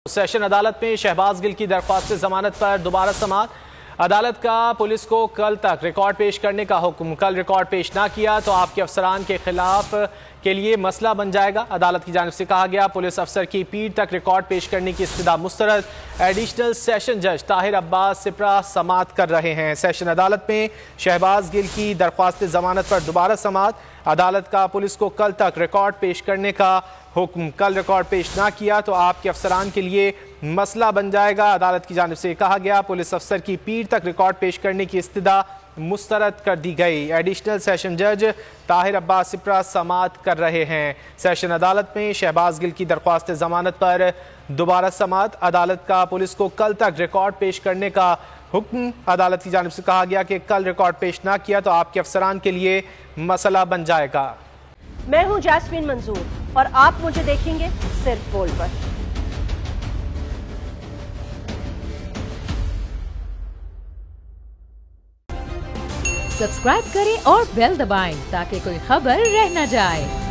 Session अदालत में शहबाज गिल की दरख्वास्त जमानत पर दोबारा समाअत। अदालत का पुलिस को कल तक रिकॉर्ड पेश करने का हुक्म। कल रिकॉर्ड पेश ना किया तो आपके अफसरान के खिलाफ के लिए मसला बन जाएगा। अदालत की जानिब से कहा गया पुलिस अफसर की पीठ तक रिकॉर्ड पेश करने की इस्तदा मुस्तरद। एडिशनल सेशन जज ताहिर अब्बास सिपरा समाअत कर रहे हैं। सेशन अदालत में शहबाज गिल की दरख्वास्त जमानत पर दोबारा समाअत। अदालत का पुलिस को कल तक रिकॉर्ड पेश करने का हुक्म। कल रिकॉर्ड पेश ना किया तो आपके अफसरान के लिए मसला बन जाएगा। अदालत की जानिब से कहा गया पुलिस अफसर की पीठ तक रिकॉर्ड पेश करने की इस्तदा मुस्तरद कर दी गई। एडिशनल सेशन जज ताहिर अब्बास सिपरा समाअत कर रहे हैं। सेशन अदालत में शहबाज गिल की दरख्वास्त जमानत पर दोबारा समाअत। अदालत का पुलिस को कल तक रिकॉर्ड पेश करने का हुक्म। अदालत की जानिब से कहा गया कि कल रिकॉर्ड पेश ना किया तो आपके अफसरान के लिए मसला बन जाएगा। मैं हूं जैस्मीन मंजूर और आप मुझे देखेंगे सिर्फ बोल पर। सब्सक्राइब करें और बेल दबाएं ताकि कोई खबर रह न जाए।